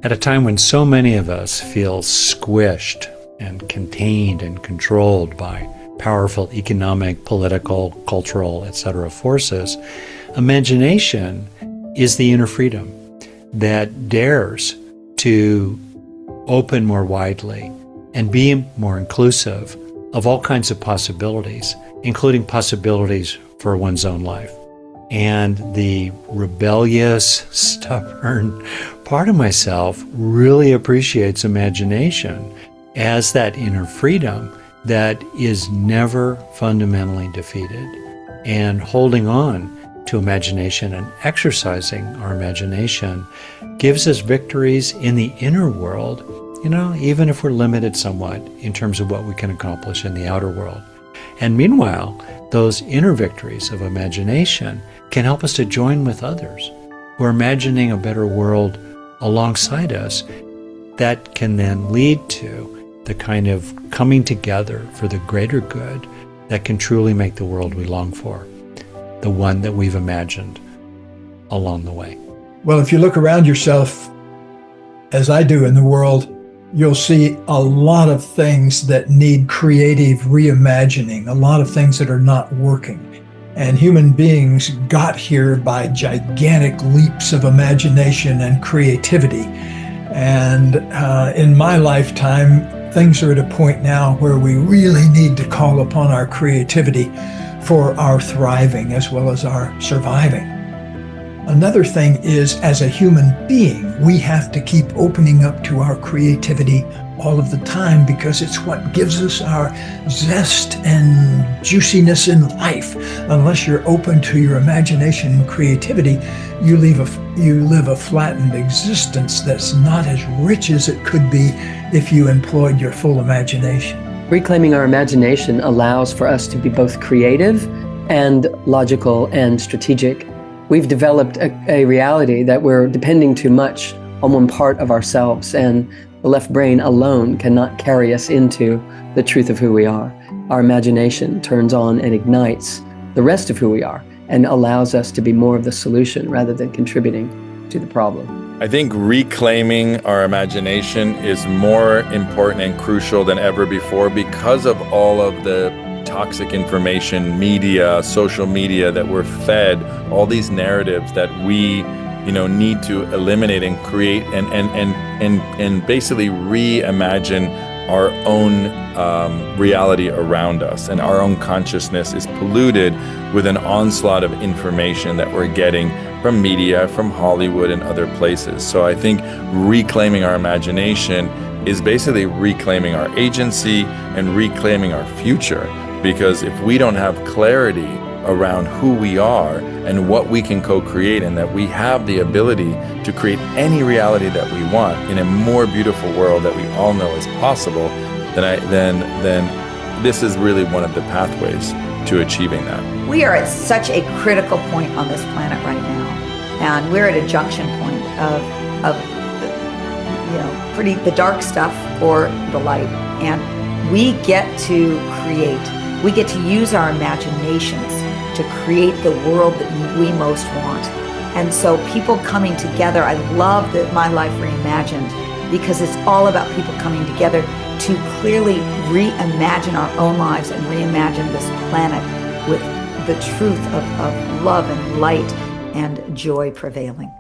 At a time when so many of us feel squished and contained and controlled by powerful economic, political, cultural, etc. forces, imagination is the inner freedom that dares to open more widely and be more inclusive of all kinds of possibilities, including possibilities for one's own life. And the rebellious, stubborn part of myself really appreciates imagination as that inner freedom that is never fundamentally defeated. And holding on to imagination and exercising our imagination gives us victories in the inner world, even if we're limited somewhat in terms of what we can accomplish in the outer world. And meanwhile, those inner victories of imagination can help us to join with others who are imagining a better world alongside us that can then lead to the kind of coming together for the greater good that can truly make the world we long for, the one that we've imagined along the way. Well, if you look around yourself, as I do in the world, you'll see a lot of things that need creative reimagining, a lot of things that are not working. And human beings got here by gigantic leaps of imagination and creativity. And in my lifetime, things are at a point now where we really need to call upon our creativity for our thriving as well as our surviving. Another thing is, as a human being, we have to keep opening up to our creativity all of the time, because it's what gives us our zest and juiciness in life. Unless you're open to your imagination and creativity, you live a flattened existence that's not as rich as it could be if you employed your full imagination. Reclaiming our imagination allows for us to be both creative and logical and strategic. We've developed a reality that we're depending too much on one part of ourselves, and the left brain alone cannot carry us into the truth of who we are. Our imagination turns on and ignites the rest of who we are and allows us to be more of the solution rather than contributing to the problem. I think reclaiming our imagination is more important and crucial than ever before because of all of the toxic information, media, social media that we're fed, all these narratives that we need to eliminate and create and basically reimagine our own reality around us. And our own consciousness is polluted with an onslaught of information that we're getting from media, from Hollywood and other places. So I think reclaiming our imagination is basically reclaiming our agency and reclaiming our future. Because if we don't have clarity around who we are and what we can co-create, and that we have the ability to create any reality that we want in a more beautiful world that we all know is possible, then this is really one of the pathways to achieving that. We are at such a critical point on this planet right now, and we're at a junction point of the dark stuff or the light, and we get to create. We get to use our imaginations to create the world that we most want. And so people coming together, I love My Life Reimagined, because it's all about people coming together to clearly reimagine our own lives and reimagine this planet with the truth of love and light and joy prevailing.